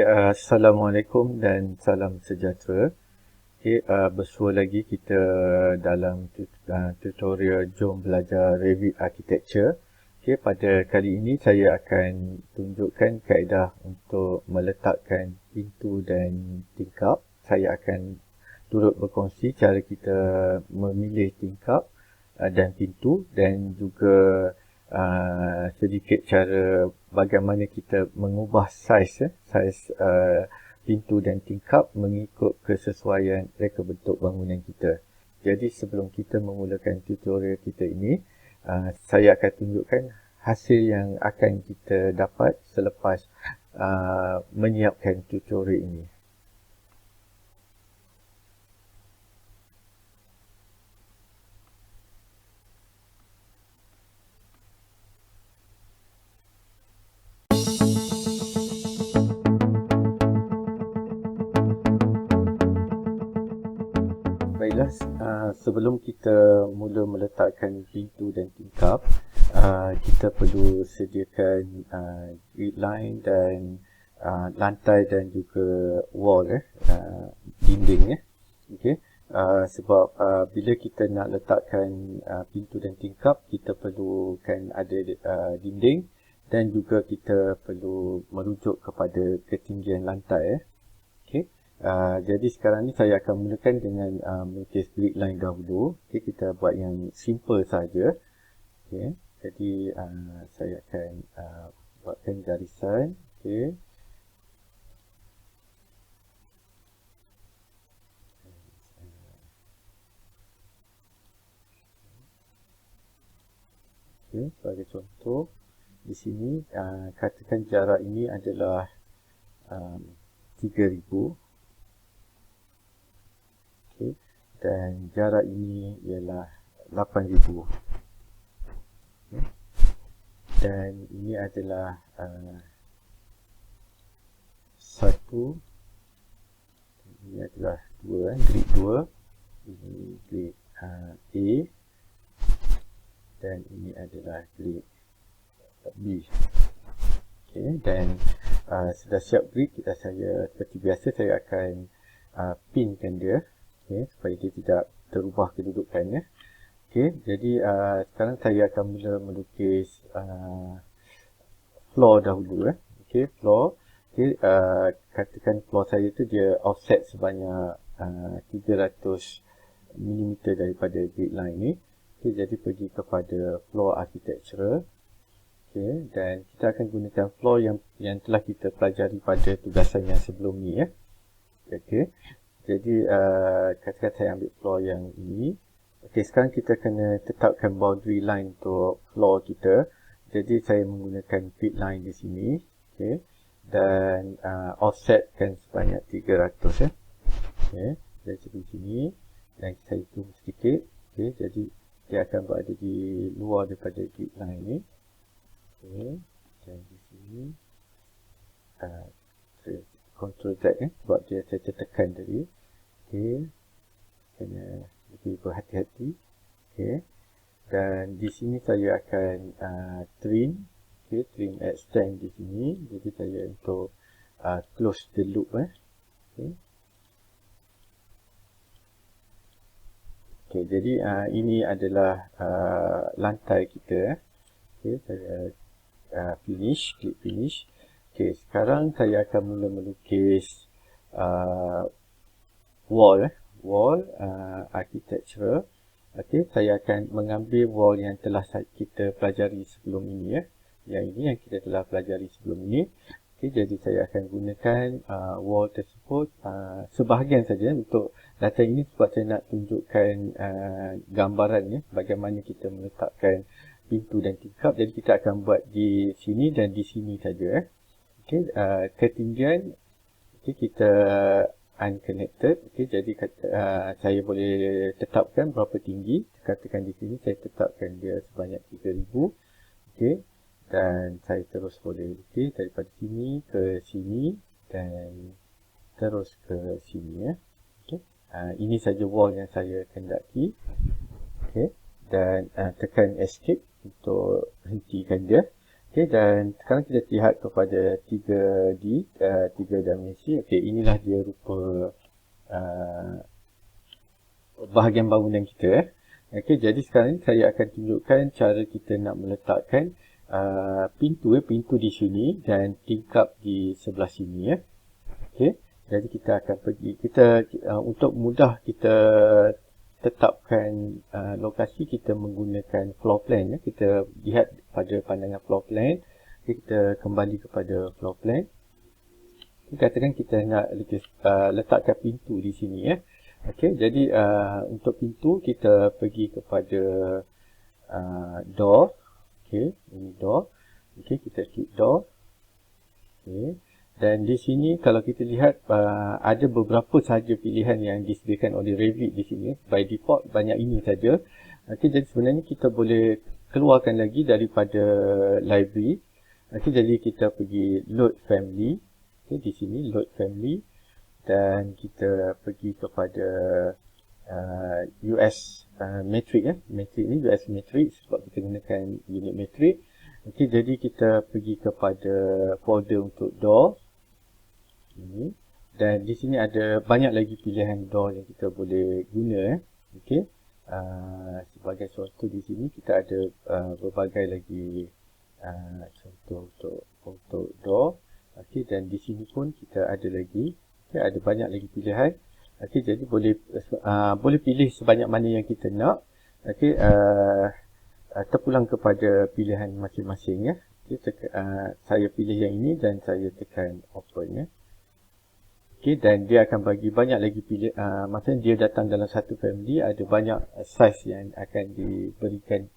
Assalamualaikum dan salam sejahtera. Bersua lagi kita dalam tutorial Jom Belajar Revit Architecture. Pada kali ini saya akan tunjukkan kaedah untuk meletakkan pintu dan tingkap. Saya akan turut berkongsi cara kita memilih tingkap dan pintu, dan juga sedikit cara bagaimana kita mengubah saiz pintu dan tingkap mengikut kesesuaian reka bentuk bangunan kita. Jadi sebelum kita memulakan tutorial kita ini, saya akan tunjukkan hasil yang akan kita dapat selepas menyiapkan tutorial ini. Baiklah, sebelum kita mula meletakkan pintu dan tingkap, kita perlu sediakan grid line dan lantai dan juga wall, dinding. Sebab bila kita nak letakkan pintu dan tingkap, kita perlukan ada dinding, dan juga kita perlu merujuk kepada ketinggian lantai. Jadi sekarang ni saya akan mulakan dengan melukis grid line dahulu. Kita buat yang simple saja. Jadi saya akan buatkan garisan. Sebagai contoh, di sini katakan jarak ini adalah 3000. Dan jarak ini ialah 8000. Dan ini adalah 1, ini adalah 2, grid 2, ini grid A, dan ini adalah grid B. Dan sudah siap grid, saya seperti biasa saya akan pinkan dia, supaya dia tidak terubah kedudukannya. Jadi sekarang saya akan mula melukis floor dahulu. Floor. Katakan floor saya tu dia offset sebanyak 300 mm daripada grid line ni. Jadi pergi kepada floor architecture. Dan kita akan gunakan floor yang telah kita pelajari pada tugasan yang sebelum ni. Jadi katakan saya ambil floor yang ini. Sekarang kita kena tetapkan boundary line untuk floor kita. Jadi saya menggunakan grid line di sini. Dan offsetkan sebanyak 300. Dari sini. Dan saya hitung sedikit. Jadi dia akan berada di luar daripada grid line ni. Dan di sini Ctrl Z, sebab dia saya tekan tadi. Kena lebih berhati-hati. Dan di sini saya akan trim. Trim extend di sini. Jadi saya untuk close the loop. Jadi ini adalah lantai kita. Saya finish, klik finish. Sekarang saya akan mula melukis wall architecture. Saya akan mengambil wall yang telah kita pelajari sebelum ini. Yang ini yang kita telah pelajari sebelum ini. Jadi saya akan gunakan wall tersebut sebahagian saja untuk data ini, sebab saya nak tunjukkan gambarannya bagaimana kita meletakkan pintu dan tingkap. Jadi kita akan buat di sini dan di sini saja. Ketinggian kita unconnected. Jadi saya boleh tetapkan berapa tinggi. Katakan di sini saya tetapkan dia sebanyak 3000. Dan saya terus boleh daripada sini ke sini dan terus ke sini. Ini saja wall yang saya kendaki. Dan tekan escape untuk hentikan dia. Okey, dan sekarang kita lihat kepada 3D, 3 dimensi. Okey, inilah dia rupa bahagian bangunan kita. Okey, jadi sekarang ni saya akan tunjukkan cara kita nak meletakkan pintu di sini dan tingkap di sebelah sini ya. Okey, jadi kita akan pergi untuk mudah kita tetapkan lokasi, kita menggunakan floor plan ya. Kita lihat pada pandangan floor plan. Okay, kita kembali kepada floor plan. Katakan kita nak letakkan pintu di sini ya. Okey, jadi untuk pintu kita pergi kepada door. Okey, ini door. Okey, kita klik door. Okey. Dan di sini kalau kita lihat ada beberapa sahaja pilihan yang disediakan oleh Revit di sini. By default banyak ini saja. Okey, jadi sebenarnya kita boleh keluarkan lagi daripada library. Okey, jadi kita pergi load family. Okey, di sini load family dan kita pergi kepada US matrix ya. Matrix ni US matrix sebab kita gunakan unit matrix. Okey, jadi kita pergi kepada folder untuk door. Ini. Dan di sini ada banyak lagi pilihan door yang kita boleh guna. Okey. Sebagai contoh di sini kita ada berbagai lagi contoh untuk door. Okey, dan di sini pun kita ada lagi. Okay, ada banyak lagi pilihan. Okey, jadi boleh pilih sebanyak mana yang kita nak. Okey, terpulang kepada pilihan masing-masing ya. Okay, saya pilih yang ini dan saya tekan open ya. Okey, dan dia akan bagi banyak lagi maksudnya dia datang dalam satu family, ada banyak size yang akan diberikan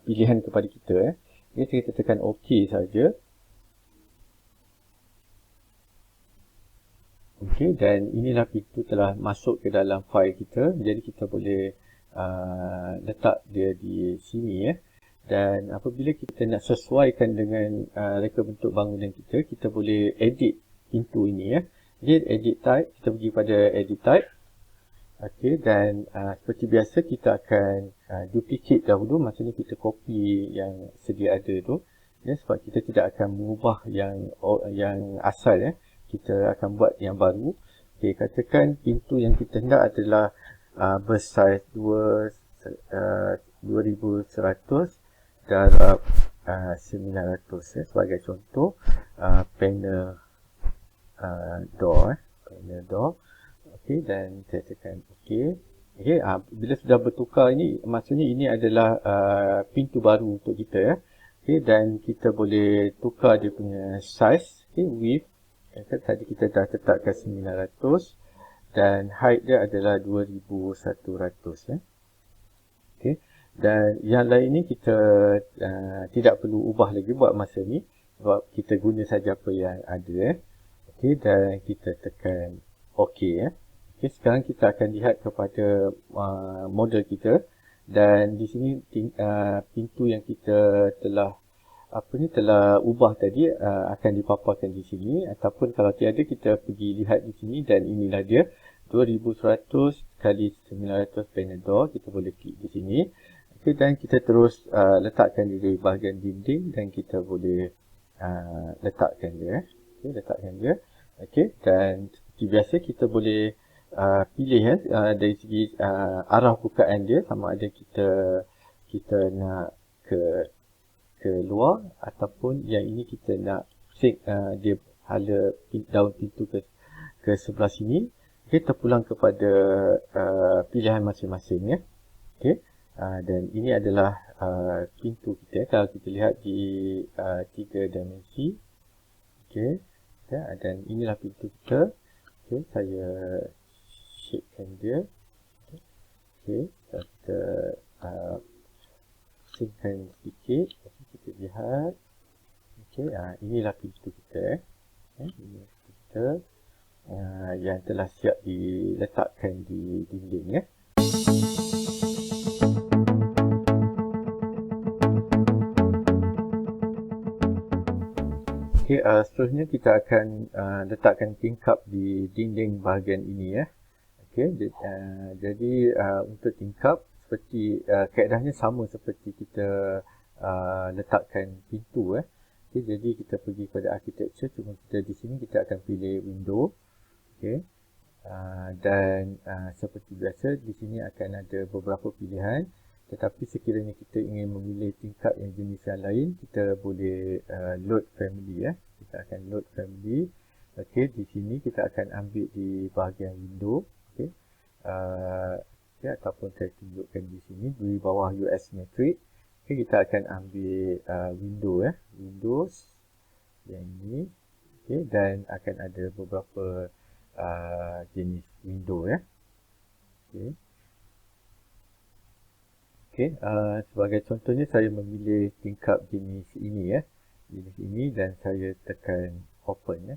pilihan kepada kita ya. Okay, kita tekan OK saja. Okey, dan inilah pintu telah masuk ke dalam file kita. Jadi kita boleh letak dia di sini ya. Dan apabila kita nak sesuaikan dengan reka bentuk bangunan kita, kita boleh edit pintu ini ya. Jadi edit type, kita pergi pada edit type. Okey, dan seperti biasa kita akan duplicate dahulu, maksudnya kita copy yang sedia ada tu. Ya, sebab kita tidak akan mengubah yang asal ya. Kita akan buat yang baru. Okey, katakan pintu yang kita hendak adalah bersaiz 2100 darab 900 ya, sebagai contoh panel door panel door. Okey, dan saya tekan okey. Okey, bila sudah bertukar ini, maksudnya ini adalah pintu baru untuk kita ya. Okey, dan kita boleh tukar dia punya size. Okey, width tadi kita dah tetapkan 900 dan height dia adalah 2100 ya. Okey, dan yang lain ni kita tidak perlu ubah lagi buat masa ni sebab kita guna saja apa yang ada ya. Okey, dan kita tekan OK ya. Okey, sekarang kita akan lihat kepada model kita dan di sini pintu yang kita telah ubah tadi akan dipaparkan di sini, ataupun kalau tiada kita pergi lihat di sini dan inilah dia 2100 kali 900 panel door. Kita boleh klik di sini. Okey, dan kita terus letakkan di bahagian dinding dan kita boleh letakkan dia. Okey, letakkan dia. Okey, dan seperti biasa kita boleh pilih dari segi arah bukaan dia, sama ada kita nak ke luar ataupun yang ini kita nak dia hala daun pintu ke sebelah sini. Kita pulang kepada pilihan masing-masing ya. Okey, dan ini adalah pintu kita kalau kita lihat di 3 dimensi. Okey, dan inilah pintu kita. Okey, saya shapekan dia. Okey, kita pusingkan sedikit. Kita lihat. Okey, inilah pintu kita. Ini pintu kita yang telah siap diletakkan di dinding ya. Okey, seterusnya kita akan letakkan tingkap di dinding bahagian ini ya. Okey, jadi untuk tingkap seperti kaedahnya sama seperti kita letakkan pintu. Okay, jadi kita pergi kepada architecture, cuma kita di sini kita akan pilih window. Okay. Dan seperti biasa di sini akan ada beberapa pilihan, tetapi sekiranya kita ingin memilih tingkap yang jenis yang lain, kita boleh load family. Kita akan load family. Okey, di sini kita akan ambil di bahagian window. Okey. Ataupun saya tunjukkan di sini di bawah US matrix. Okey, kita akan ambil window. Windows yang ini. Okey, dan akan ada beberapa jenis window. Okey. Okey, sebagai contohnya saya memilih tingkap jenis ini. Jenis ini, dan saya tekan open.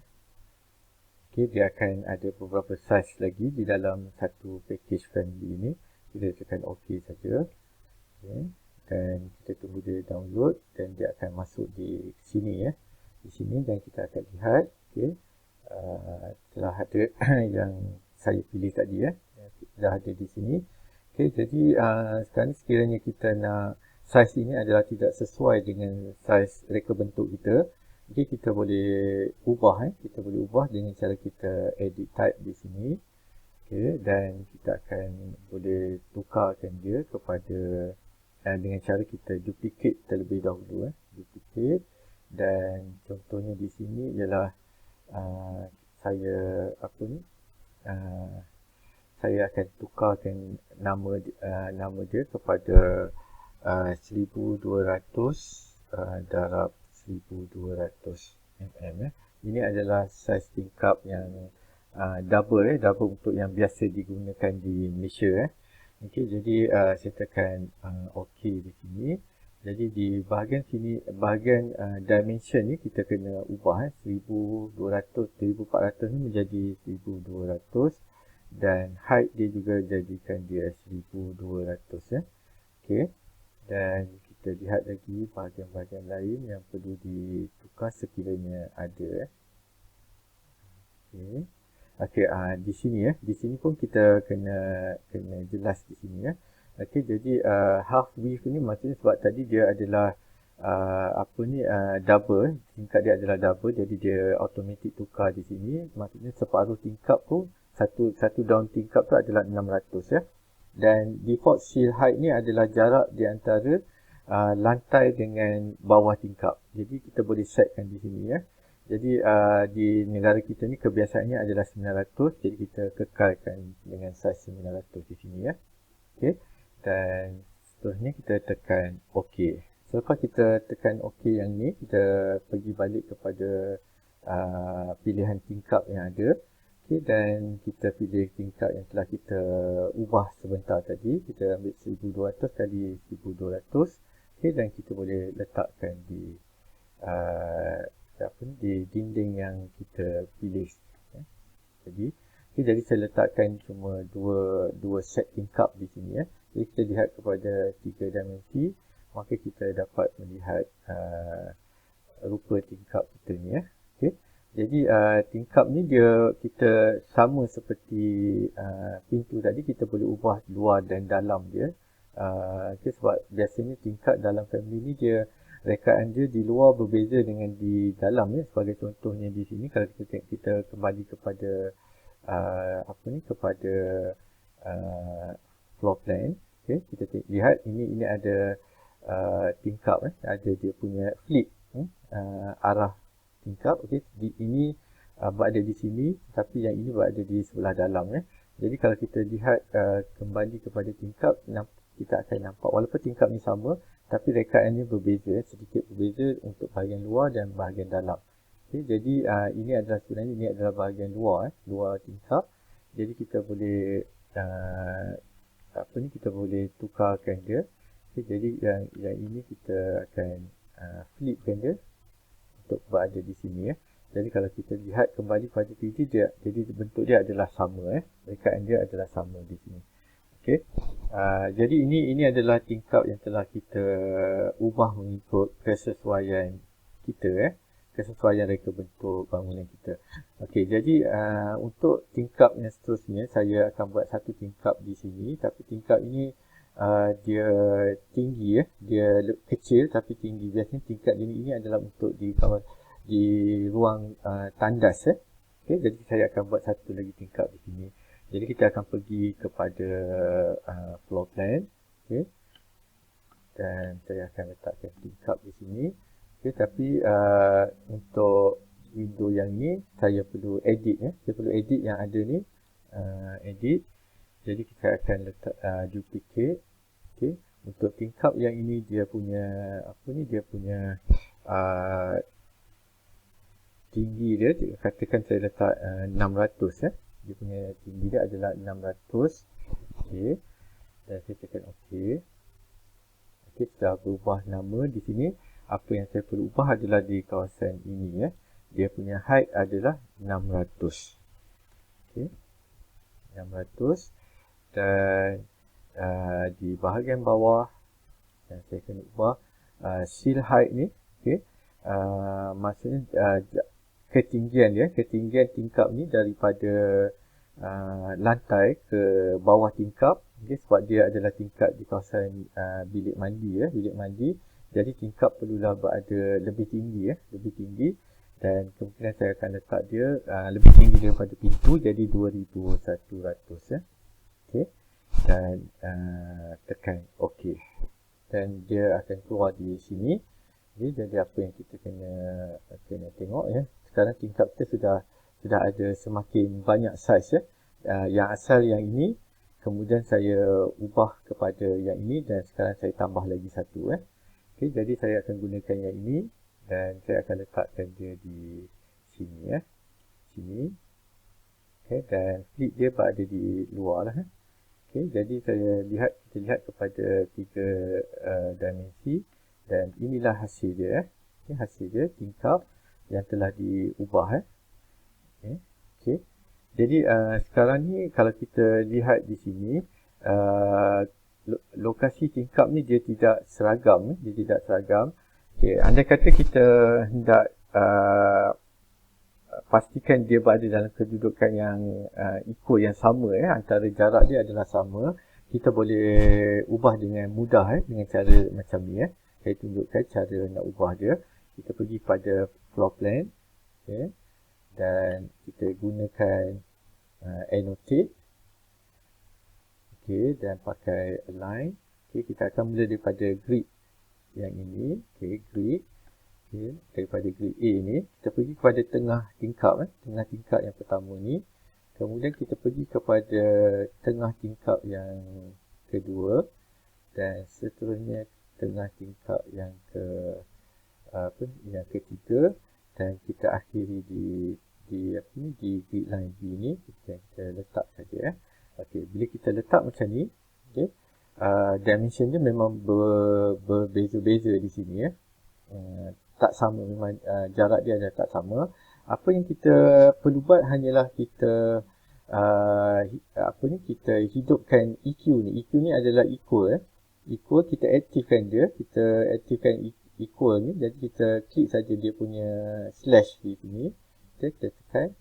Okey, dia akan ada beberapa size lagi di dalam satu package family ini. Kita tekan OK saja. Okay. Dan kita tunggu dia download dan dia akan masuk di sini. Di sini, dan kita akan lihat. Okay. Telah ada yang saya pilih tadi. Dah ada di sini. Okay, jadi sekarang sekiranya kita nak saiz ini adalah tidak sesuai dengan saiz reka bentuk kita, okay, kita boleh ubah. Kita boleh ubah dengan cara kita edit type di sini. Okay, dan kita akan boleh tukarkan dia kepada dengan cara kita duplicate terlebih dahulu. Duplicate, dan contohnya di sini ialah saya saya akan tukarkan nama dia kepada 1200 darab 1200 mm. Ini adalah saiz tingkap yang double untuk yang biasa digunakan di Malaysia. Okey, jadi saya tekan OK di sini. Jadi di bahagian sini, bahagian dimension ni kita kena ubah 1200, 1400 ni menjadi 1200, dan height dia juga jadikan dia 1200. Okey. Dan kita lihat lagi bahagian-bahagian lain yang perlu ditukar sekiranya ada. Okey. Okey, di sini di sini pun kita kena jelas di sini. Okey, jadi half width ni maksudnya sebab tadi dia adalah double, tingkap dia adalah double, jadi dia automatic tukar di sini. Maksudnya separuh tingkap tu, satu down tingkap tu adalah 600. Dan default shield height ni adalah jarak di antara lantai dengan bawah tingkap. Jadi kita boleh setkan di sini. Jadi di negara kita ni kebiasaannya adalah 900, jadi kita kekalkan dengan saiz 900 di sini. Okey. Dan seterusnya kita tekan OK. Selepas kita tekan OK yang ni, kita pergi balik kepada pilihan tingkap yang ada. Okay, dan kita pilih tingkap yang telah kita ubah sebentar tadi. Kita ambil 1200 kali 1200. Okay, dan kita boleh letakkan di di dinding yang kita pilih. Jadi saya letakkan cuma dua set tingkap di sini. Jadi kita lihat kepada 3 dimensi, maka kita dapat melihat rupa tingkap kita ni. Okay. Jadi tingkap ni kita sama seperti pintu tadi, kita boleh ubah luar dan dalam dia. Okay, sebab biasanya tingkap dalam family ni rekaan dia di luar berbeza dengan di dalam. Sebagai contohnya di sini, kalau kita kembali kepada kepada floor plan. Okay, kita lihat ini ada tingkap, ada dia punya flip arah tingkap. Okey, ini berada di sini, tapi yang ini berada di sebelah dalam. Jadi kalau kita lihat kembali kepada tingkap, kita akan nampak walaupun tingkap ni sama, tapi rekaannya berbeza, sedikit berbeza untuk bahagian luar dan bahagian dalam. Okey, jadi ini adalah bahagian luar, luar tingkap. Jadi kita boleh kita boleh tukarkan dia. Okey, jadi yang ini kita akan flipkan dia untuk berada di sini. Jadi kalau kita lihat kembali pada 3D dia, jadi bentuk dia adalah sama. Rekaan dia adalah sama di sini. Okey. Jadi ini adalah tingkap yang telah kita ubah mengikut kesesuaian kita. Kesesuaian reka bentuk bangunan kita. Okey, jadi untuk tingkap yang seterusnya, saya akan buat satu tingkap di sini, tapi tingkap ini dia tinggi dia kecil tapi tinggi. Biasanya tingkat jenis ini adalah untuk di ruang tandas Okey, jadi saya akan buat satu lagi tingkap di sini. Jadi kita akan pergi kepada floor plan. Okey. Dan saya akan letakkan tingkap di sini. Okey, tapi untuk window yang ni saya perlu edit Saya perlu edit yang ada ni. Edit. Jadi kita akan letak duplicate. Okey, untuk tingkap yang ini dia punya dia punya tinggi dia, katakan saya letak 600 Dia punya tinggi dia adalah 600. Okey. Dan saya tekan okey. Okey, sudah berubah nama di sini. Apa yang saya perlu ubah adalah di kawasan ini Dia punya height adalah 600. Okey. 600 dan di bahagian bawah yang saya kena ubah seal height ni. Okey. Maksudnya ketinggian tingkap ni daripada lantai ke bawah tingkap. Okay, sebab dia adalah tingkap di kawasan bilik mandi jadi tingkap perlulah berada lebih tinggi dan kemungkinan saya akan letak dia lebih tinggi daripada pintu, jadi 2100 Okey, dan tekan okey dan dia akan keluar di sini. Okay, jadi apa yang kita kena tengok sekarang tingkap kita sudah ada semakin banyak saiz yang asal yang ini, kemudian saya ubah kepada yang ini dan sekarang saya tambah lagi satu Okey, jadi saya akan gunakan yang ini dan saya akan letakkan dia di sini sini. Okey, dan flip dia berada di luar Okey, jadi kita lihat kepada 3 dimensi dan inilah hasil dia Okay, hasil dia tingkap yang telah diubah Okey. Jadi sekarang ni kalau kita lihat di sini lokasi tingkap ni dia tidak seragam Okey, andai kata kita hendak pastikan dia berada dalam kedudukan yang equal, yang sama antara jarak dia adalah sama, kita boleh ubah dengan mudah dengan cara macam ni Saya tunjukkan cara nak ubah dia. Kita pergi pada floor plan dan kita gunakan annotate dan pakai align. Kita akan mula daripada grid yang ini, grid. Daripada grid A ni kita pergi kepada tengah tingkap tengah tingkap yang pertama ni, kemudian kita pergi kepada tengah tingkap yang kedua dan seterusnya tengah tingkap yang yang ketiga dan kita akhiri di grid line B ni. Kita letak saja Okey, bila kita letak macam ni dimension dia memang berbeza-beza di sini tak sama, memang jarak dia adalah tak sama. Apa yang kita perlu buat hanyalah kita kita hidupkan EQ ni. EQ ni adalah equal kita aktifkan dia, kita aktifkan equal ni, jadi kita klik saja dia punya slash di sini. Kita tekan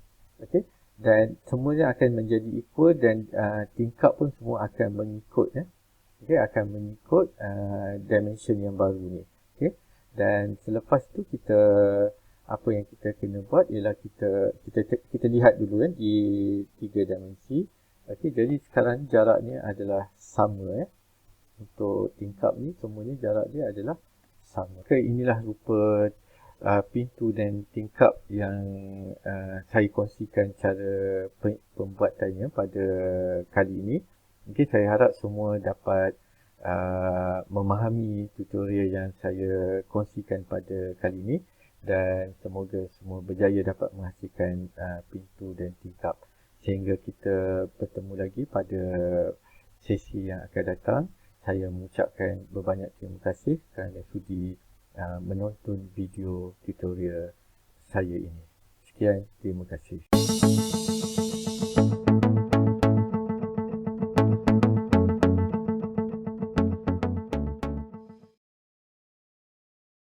dan semuanya akan menjadi equal dan tingkap pun semua akan mengikut akan mengikut dimension yang baru ni. Dan selepas tu apa yang kita kena buat ialah kita lihat dulu di 3 dimensi. Jadi sekarang jaraknya adalah sama untuk tingkap ni, semuanya jarak dia adalah sama. Inilah rupa pintu dan tingkap yang saya kongsikan cara pembuatannya pada kali ini. Saya harap semua dapat memahami tutorial yang saya kongsikan pada kali ini dan semoga semua berjaya dapat menghasilkan pintu dan tingkap. Sehingga kita bertemu lagi pada sesi yang akan datang. Saya mengucapkan berbanyak terima kasih kerana sudi menonton video tutorial saya ini. Sekian, terima kasih.